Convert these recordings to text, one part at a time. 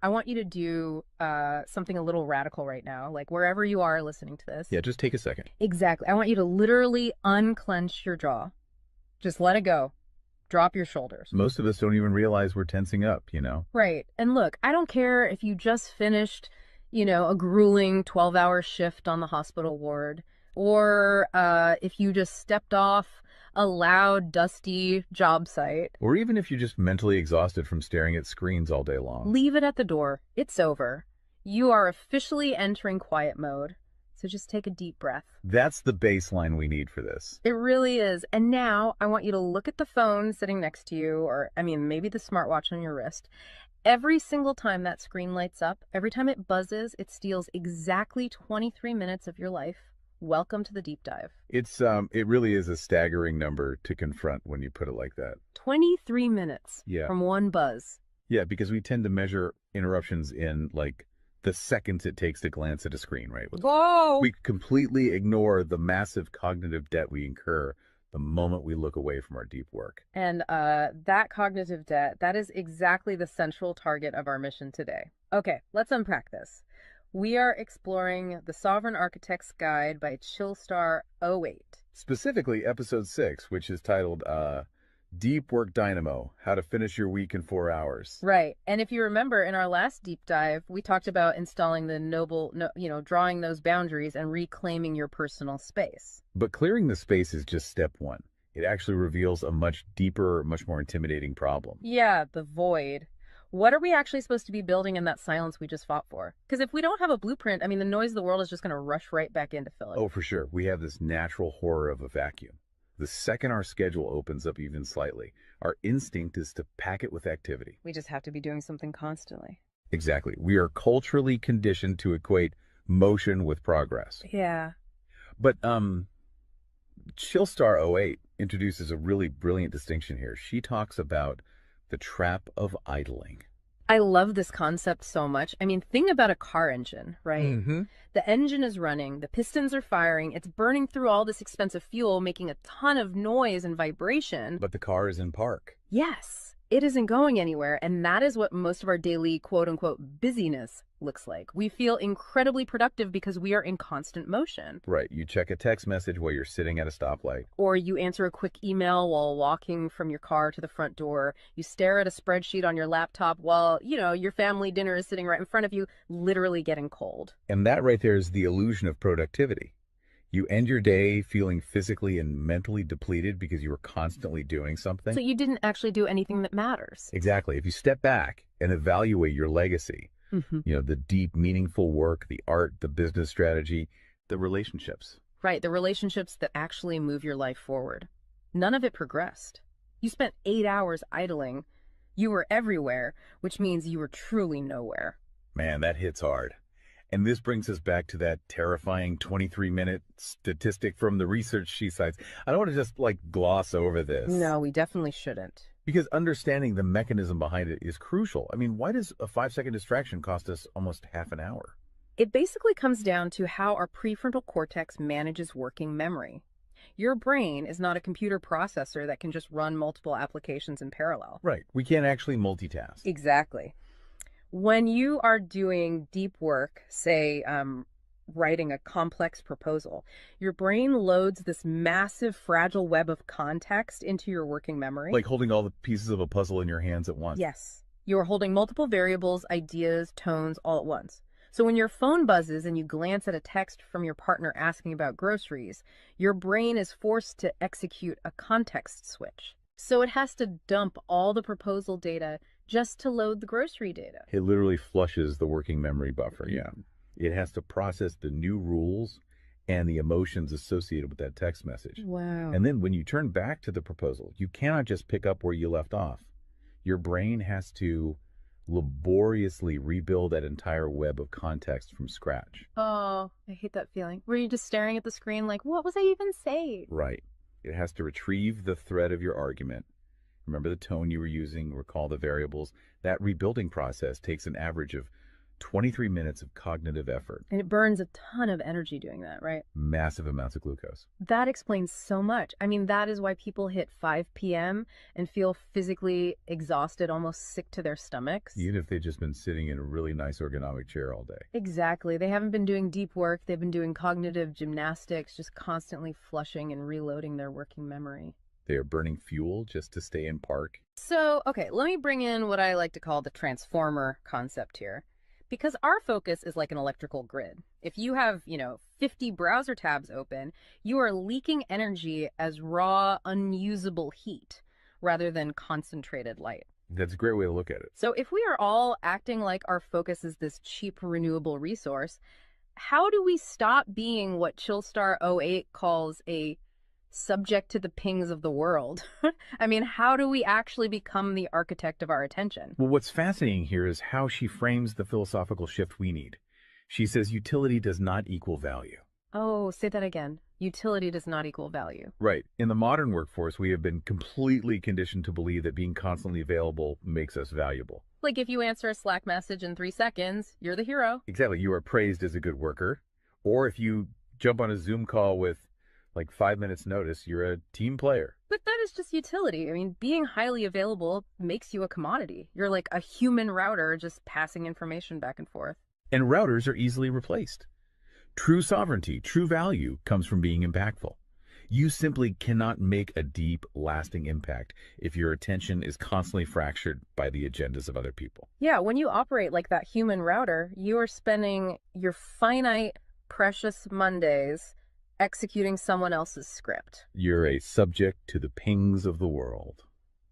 I want you to do something a little radical right now, like wherever you are listening to this. Yeah, just take a second. Exactly. I want you to literally unclench your jaw. Just let it go. Drop your shoulders. Most of us don't even realize we're tensing up, Right. And look, I don't care if you just finished, a grueling 12-hour shift on the hospital ward, or if you just stepped off a loud, dusty job site. Or even if you're just mentally exhausted from staring at screens all day long. Leave it at the door. It's over. You are officially entering quiet mode. So just take a deep breath. That's the baseline we need for this. It really is. And now I want you to look at the phone sitting next to you, or maybe the smartwatch on your wrist. Every single time that screen lights up, every time it buzzes, it steals exactly 23 minutes of your life. Welcome to the deep dive. It really is a staggering number to confront when you put it like that. 23 minutes Yeah. from one buzz. Yeah, because we tend to measure interruptions in like the seconds it takes to glance at a screen, right? Whoa! We completely ignore the massive cognitive debt we incur the moment we look away from our deep work. And that cognitive debt, that is exactly the central target of our mission today. Okay, let's unpack this. We are exploring The Sovereign Architect's Guide by Chillstar 08. Specifically, episode 6, which is titled Deep Work Dynamo, How to Finish Your Week in 4 Hours. Right. And if you remember in our last deep dive, we talked about installing the drawing those boundaries and reclaiming your personal space. But clearing the space is just step one. It actually reveals a much deeper, much more intimidating problem. Yeah, the void. What are we actually supposed to be building in that silence we just fought for? Because if we don't have a blueprint, the noise of the world is just going to rush right back in to fill it. Oh, for sure. We have this natural horror of a vacuum. The second our schedule opens up even slightly, our instinct is to pack it with activity. We just have to be doing something constantly. Exactly. We are culturally conditioned to equate motion with progress. Yeah. But Chillstar 08 introduces a really brilliant distinction here. She talks about the trap of idling. I love this concept so much. Think about a car engine, right? Mm-hmm. The engine is running, the pistons are firing, it's burning through all this expensive fuel, making a ton of noise and vibration. But the car is in park. Yes, it isn't going anywhere, and that is what most of our daily quote-unquote busyness looks like. We feel incredibly productive because we are in constant motion. Right. You check a text message while you're sitting at a stoplight. Or you answer a quick email while walking from your car to the front door. You stare at a spreadsheet on your laptop while, your family dinner is sitting right in front of you, literally getting cold. And that right there is the illusion of productivity. You end your day feeling physically and mentally depleted because you were constantly doing something. So you didn't actually do anything that matters. Exactly. If you step back and evaluate your legacy, the deep, meaningful work, the art, the business strategy, the relationships. Right, the relationships that actually move your life forward. None of it progressed. You spent 8 hours idling. You were everywhere, which means you were truly nowhere. Man, that hits hard. And this brings us back to that terrifying 23-minute statistic from the research she cites. I don't want to just gloss over this. No, we definitely shouldn't. Because understanding the mechanism behind it is crucial. Why does a 5-second distraction cost us almost half an hour? It basically comes down to how our prefrontal cortex manages working memory. Your brain is not a computer processor that can just run multiple applications in parallel. Right. We can't actually multitask. Exactly. When you are doing deep work, say writing a complex proposal, your brain loads this massive fragile web of context into your working memory. Like holding all the pieces of a puzzle in your hands at once. Yes. You are holding multiple variables, ideas, tones all at once. So when your phone buzzes and you glance at a text from your partner asking about groceries, your brain is forced to execute a context switch. So it has to dump all the proposal data just to load the grocery data. It literally flushes the working memory buffer, yeah. It has to process the new rules and the emotions associated with that text message. Wow. And then when you turn back to the proposal, you cannot just pick up where you left off. Your brain has to laboriously rebuild that entire web of context from scratch. Oh, I hate that feeling. Were you just staring at the screen like, what was I even saying? Right. It has to retrieve the thread of your argument. Remember the tone you were using, recall the variables. That rebuilding process takes an average of 23 minutes of cognitive effort, And it burns a ton of energy doing that, right? massive amounts of glucose. That explains so much. I mean, that is why people hit 5 p.m. and feel physically exhausted, almost sick to their stomachs. Even if they've just been sitting in a really nice ergonomic chair all day. Exactly. They haven't been doing deep work. They've been doing cognitive gymnastics, just constantly flushing and reloading their working memory. They are burning fuel just to stay in park. So, okay, let me bring in what I like to call the transformer concept here. Because our focus is like an electrical grid. If you have, 50 browser tabs open, you are leaking energy as raw, unusable heat rather than concentrated light. That's a great way to look at it. So if we are all acting like our focus is this cheap renewable resource, how do we stop being what Chillstar '08 calls a subject to the pings of the world? I mean, how do we actually become the architect of our attention? Well, what's fascinating here is how she frames the philosophical shift we need. She says utility does not equal value. Oh, say that again. Utility does not equal value. Right. In the modern workforce, we have been completely conditioned to believe that being constantly available makes us valuable. Like if you answer a Slack message in 3 seconds, you're the hero. Exactly. You are praised as a good worker. Or if you jump on a Zoom call with like 5 minutes notice, you're a team player. But that is just utility. I mean, being highly available makes you a commodity. You're like a human router just passing information back and forth. And routers are easily replaced. True sovereignty, true value comes from being impactful. You simply cannot make a deep, lasting impact if your attention is constantly fractured by the agendas of other people. Yeah, when you operate like that human router, you are spending your finite, precious Mondays executing someone else's script. You're a subject to the pings of the world.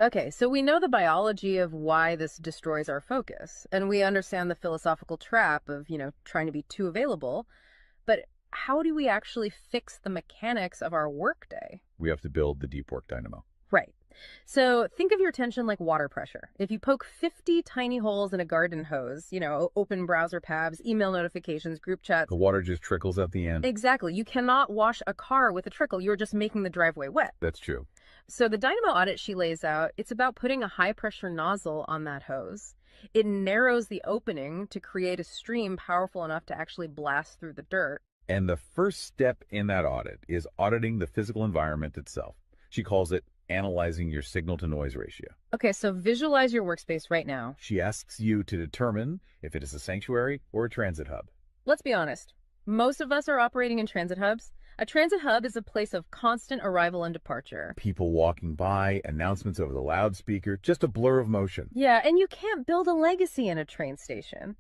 Okay, so we know the biology of why this destroys our focus, and we understand the philosophical trap of, trying to be too available. But how do we actually fix the mechanics of our workday? We have to build the deep work dynamo. Right. So think of your attention like water pressure. If you poke 50 tiny holes in a garden hose, open browser tabs, email notifications, group chats. The water just trickles at the end. Exactly. You cannot wash a car with a trickle. You're just making the driveway wet. That's true. So the Dynamo Audit she lays out, it's about putting a high pressure nozzle on that hose. It narrows the opening to create a stream powerful enough to actually blast through the dirt. And the first step in that audit is auditing the physical environment itself. She calls it analyzing your signal-to-noise ratio. Okay, so visualize your workspace right now. She asks you to determine if it is a sanctuary or a transit hub. Let's be honest. Most of us are operating in transit hubs. A transit hub is a place of constant arrival and departure. People walking by, announcements over the loudspeaker, just a blur of motion. Yeah, and you can't build a legacy in a train station.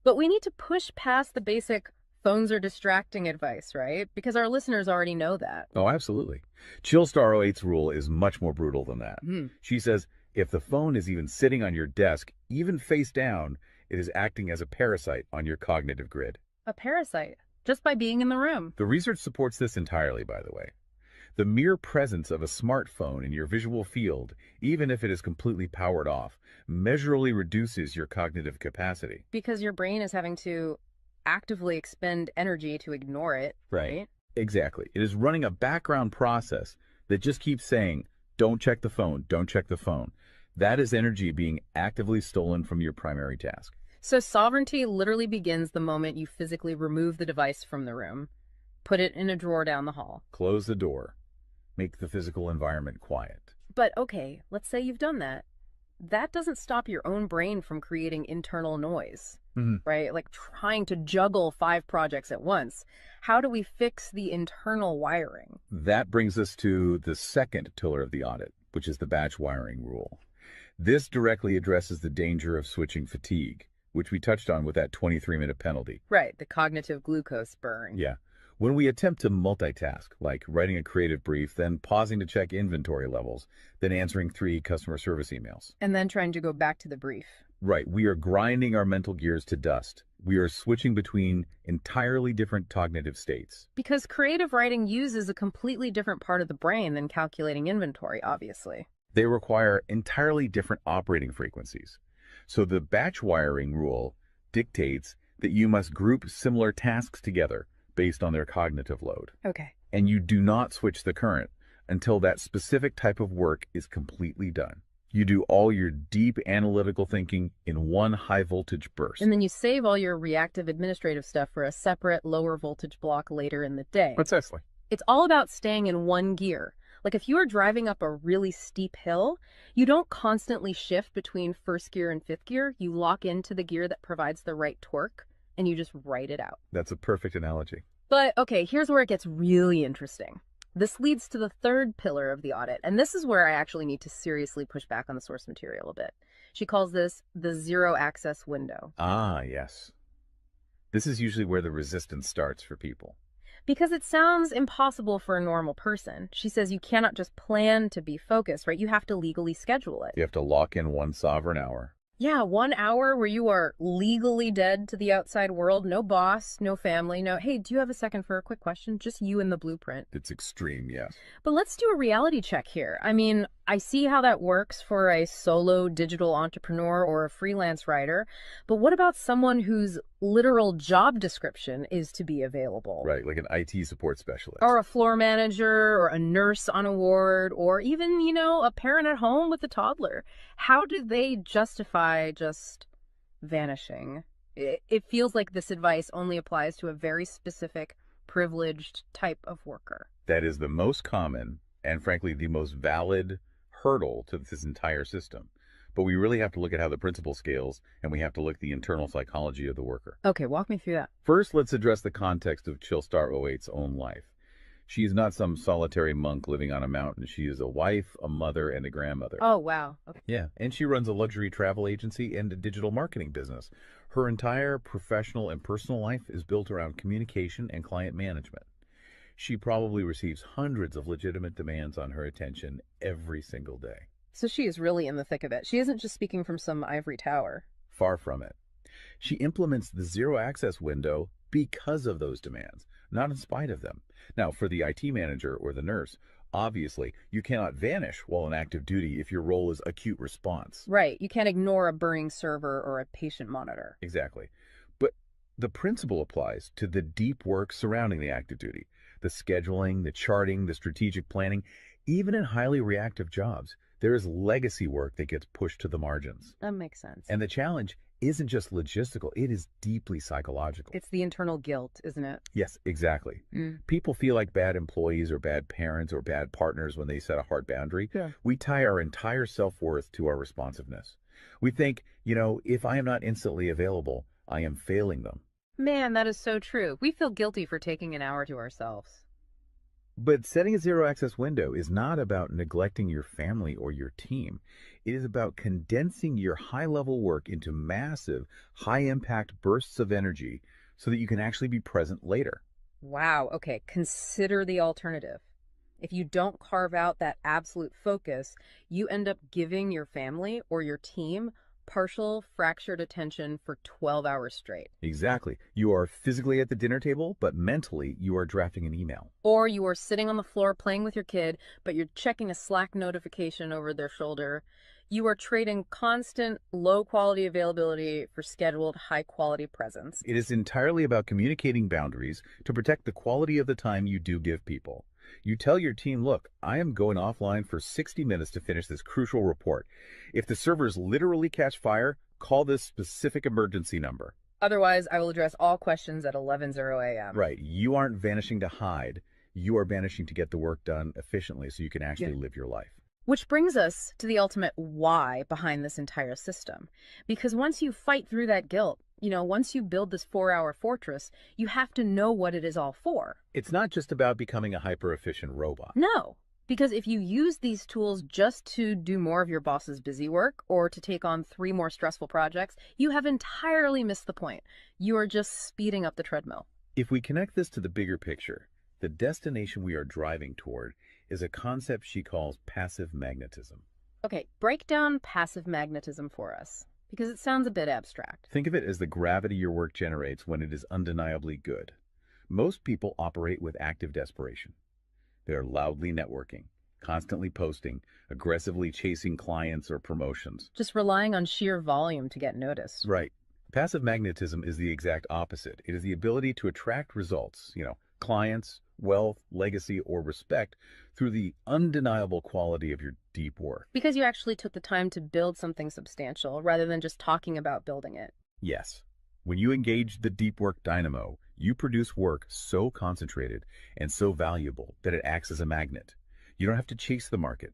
But we need to push past the basic phones are distracting advice, right? Because our listeners already know that. Oh, absolutely. Chillstar '08's rule is much more brutal than that. She says, if the phone is even sitting on your desk, even face down, it is acting as a parasite on your cognitive grid. A parasite, just by being in the room. The research supports this entirely, by the way. The mere presence of a smartphone in your visual field, even if it is completely powered off, measurably reduces your cognitive capacity. Because your brain is having to actively expend energy to ignore it, right? Exactly. It is running a background process that just keeps saying, don't check the phone, don't check the phone. That is energy being actively stolen from your primary task. So sovereignty literally begins the moment you physically remove the device from the room, put it in a drawer down the hall. Close the door. Make the physical environment quiet. But okay, let's say you've done that. That doesn't stop your own brain from creating internal noise, right? Like trying to juggle 5 projects at once. How do we fix the internal wiring? That brings us to the second pillar of the audit, which is the batch wiring rule. This directly addresses the danger of switching fatigue, which we touched on with that 23-minute penalty. Right, the cognitive glucose burn. Yeah. When we attempt to multitask, like writing a creative brief, then pausing to check inventory levels, then answering 3 customer service emails. And then trying to go back to the brief. Right. We are grinding our mental gears to dust. We are switching between entirely different cognitive states. Because creative writing uses a completely different part of the brain than calculating inventory, obviously. They require entirely different operating frequencies. So the batch wiring rule dictates that you must group similar tasks together based on their cognitive load. Okay. And you do not switch the current until that specific type of work is completely done. You do all your deep analytical thinking in one high voltage And burst. then you save all your reactive administrative stuff for a separate lower voltage block later in the day. Precisely. It's all about staying in one gear. Like if you are driving up a really steep hill, you don't constantly shift between first gear and fifth gear. You lock into the gear that provides the right torque and you just ride it out. That's a perfect analogy. But okay, here's where it gets really interesting. This leads to the third pillar of the audit, and this is where I actually need to seriously push back on the source material a bit. She calls this the zero access window. Ah, yes. This is usually where the resistance starts for people. Because it sounds impossible for a normal person. She says you cannot just plan to be focused, right? You have to legally schedule it. You have to lock in one sovereign hour. Yeah, 1 hour where you are legally dead to the outside world. No boss, no family, no, hey, do you have a second for a quick question? Just you and the blueprint. It's extreme, yes. But let's do a reality check here. I mean, I see how that works for a solo digital entrepreneur or a freelance writer, but what about someone whose literal job description is to be available? Right, like an IT support specialist. Or a floor manager, or a nurse on a ward, or even, a parent at home with a toddler. How do they justify just vanishing? It feels like this advice only applies to a very specific, privileged type of worker. That is the most common and frankly the most valid hurdle to this entire system. But we really have to look at how the principle scales, and we have to look at the internal psychology of the worker. Okay, walk me through that. First, let's address the context of Chillstar '08's own life. She is not some solitary monk living on a mountain. She is a wife, a mother, and a grandmother. Oh, wow. Okay. Yeah, and she runs a luxury travel agency and a digital marketing business. Her entire professional and personal life is built around communication and client management. She probably receives hundreds of legitimate demands on her attention every single day. So she is really in the thick of it. She isn't just speaking from some ivory tower. Far from it. She implements the zero access window because of those demands, not in spite of them. Now, for the IT manager or the nurse, obviously, you cannot vanish while on active duty if your role is acute response. Right. You can't ignore a burning server or a patient monitor. Exactly. But the principle applies to the deep work surrounding the active duty, the scheduling, the charting, the strategic planning. Even in highly reactive jobs, there is legacy work that gets pushed to the margins. That makes sense. And the challenge isn't just logistical, it is deeply psychological. It's the internal guilt, isn't it? Yes, exactly. People feel like bad employees or bad parents or bad partners when they set a hard boundary. Yeah. We tie our entire self-worth to our responsiveness. We think, if I am not instantly available, I am failing them. Man, that is so true. We feel guilty for taking an hour to ourselves. But setting a zero access window is not about neglecting your family or your team. It is about condensing your high level work into massive, high impact bursts of energy so that you can actually be present later. Wow. Okay. Consider the alternative. If you don't carve out that absolute focus, you end up giving your family or your team partial fractured attention for 12 hours straight. Exactly. You are physically at the dinner table, but mentally you are drafting an email. Or you are sitting on the floor playing with your kid, but you're checking a Slack notification over their shoulder. You are trading constant low quality availability for scheduled high quality presence. It is entirely about communicating boundaries to protect the quality of the time you do give people. You tell your team, look, I am going offline for 60 minutes to finish this crucial report. If the servers literally catch fire, call this specific emergency number. Otherwise, I will address all questions at 11:00 a.m. Right. You aren't vanishing to hide. You are vanishing to get the work done efficiently so you can actually live your life. Which brings us to the ultimate why behind this entire system. Because once you fight through that guilt, once you build this 4-hour fortress, you have to know what it is all for. It's not just about becoming a hyper-efficient robot. No, because if you use these tools just to do more of your boss's busy work or to take on 3 more stressful projects, you have entirely missed the point. You are just speeding up the treadmill. If we connect this to the bigger picture, the destination we are driving toward is a concept she calls passive magnetism. Okay, break down passive magnetism for us, because it sounds a bit abstract. Think of it as the gravity your work generates when it is undeniably good. Most people operate with active desperation. They're loudly networking, constantly posting, aggressively chasing clients or promotions. Just relying on sheer volume to get noticed. Right. Passive magnetism is the exact opposite. It is the ability to attract results, clients, wealth, legacy, or respect through the undeniable quality of your deep work. Because you actually took the time to build something substantial rather than just talking about building it. Yes, when you engage the deep work dynamo, you produce work so concentrated and so valuable that it acts as a magnet. You don't have to chase the market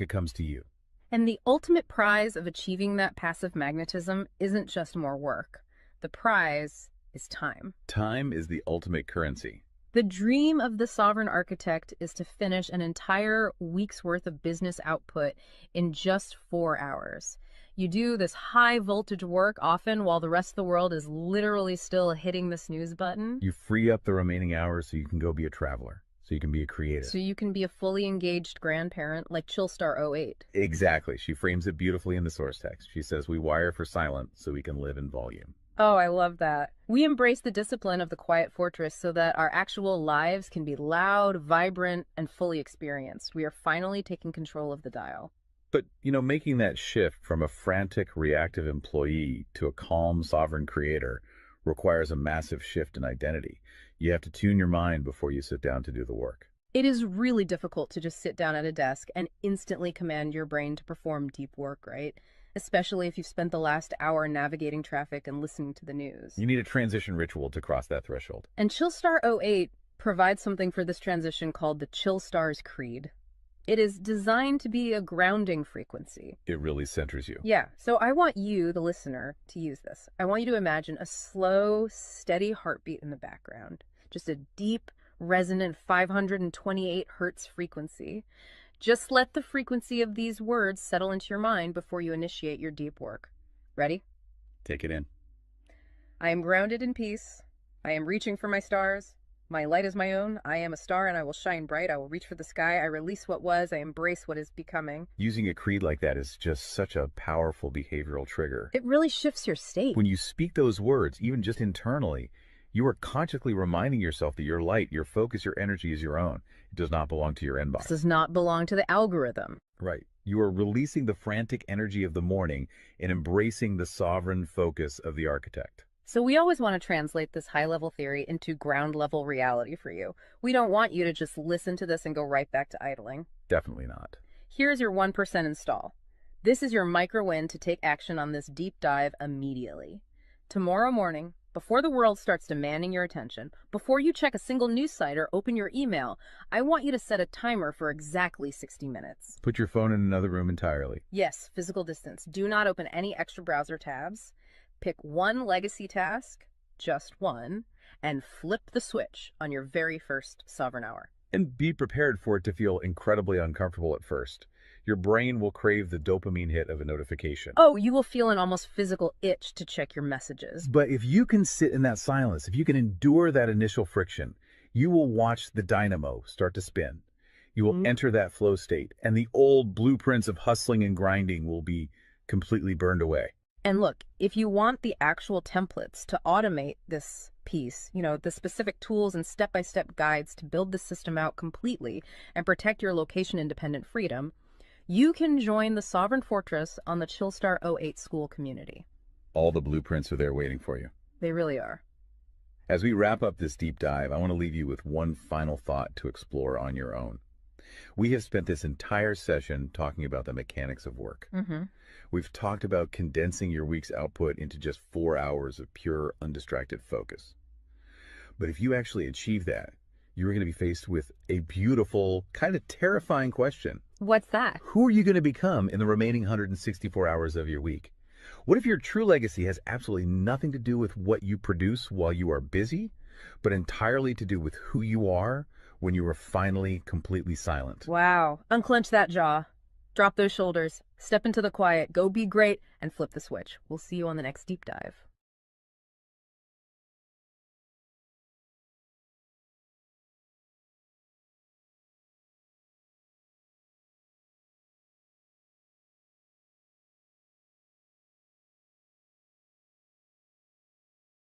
comes to you. And the ultimate prize of achieving that passive magnetism isn't just more work. The prize is time. Time is the ultimate currency. The dream of the sovereign architect is to finish an entire week's worth of business output in just 4 hours. You do this high voltage work often while the rest of the world is literally still hitting the snooze button. You free up the remaining hours so you can go be a traveler, so you can be a creative. So you can be a fully engaged grandparent like Chillstar 08. Exactly. She frames it beautifully in the source text. She says, we wire for silent so we can live in volume. Oh, I love that. We embrace the discipline of the quiet fortress so that our actual lives can be loud, vibrant, and fully experienced. We are finally taking control of the dial. But, making that shift from a frantic, reactive employee to a calm, sovereign creator requires a massive shift in identity. You have to tune your mind before you sit down to do the work. It is really difficult to just sit down at a desk and instantly command your brain to perform deep work, right? Especially if you've spent the last hour navigating traffic and listening to the news. You need a transition ritual to cross that threshold. And Chillstar 08 provides something for this transition called the Chillstar's Creed. It is designed to be a grounding frequency. It really centers you. Yeah, so I want you, the listener, to use this. I want you to imagine a slow, steady heartbeat in the background. Just a deep, resonant 528 hertz frequency. Just let the frequency of these words settle into your mind before you initiate your deep work. Ready? Take it in. I am grounded in peace. I am reaching for my stars. My light is my own. I am a star and I will shine bright. I will reach for the sky. I release what was. I embrace what is becoming. Using a creed like that is just such a powerful behavioral trigger. It really shifts your state. When you speak those words, even just internally, you are consciously reminding yourself that your light, your focus, your energy is your own. It does not belong to your inbox. This does not belong to the algorithm. Right. You are releasing the frantic energy of the morning and embracing the sovereign focus of the architect. So we always want to translate this high-level theory into ground-level reality for you. We don't want you to just listen to this and go right back to idling. Definitely not. Here's your 1% install. This is your micro-win to take action on this deep dive immediately. Tomorrow morning, before the world starts demanding your attention, before you check a single news site or open your email, I want you to set a timer for exactly 60 minutes. Put your phone in another room entirely. Yes, physical distance. Do not open any extra browser tabs. Pick one legacy task, just one, and flip the switch on your very first sovereign hour. And be prepared for it to feel incredibly uncomfortable at first. Your brain will crave the dopamine hit of a notification. Oh, you will feel an almost physical itch to check your messages. But if you can sit in that silence, if you can endure that initial friction, you will watch the dynamo start to spin. You will enter that flow state, and the old blueprints of hustling and grinding will be completely burned away. And look, if you want the actual templates to automate this piece, the specific tools and step-by-step guides to build the system out completely and protect your location-independent freedom, you can join the Sovereign Fortress on the Chillstar 08 school community. All the blueprints are there waiting for you. They really are. As we wrap up this deep dive, I want to leave you with one final thought to explore on your own. We have spent this entire session talking about the mechanics of work. We've talked about condensing your week's output into just 4 hours of pure, undistracted focus. But if you actually achieve that, you're going to be faced with a beautiful, kind of terrifying question. What's that? Who are you going to become in the remaining 164 hours of your week? What if your true legacy has absolutely nothing to do with what you produce while you are busy, but entirely to do with who you are when you are finally completely silent? Wow. Unclench that jaw. Drop those shoulders. Step into the quiet. Go be great and flip the switch. We'll see you on the next deep dive.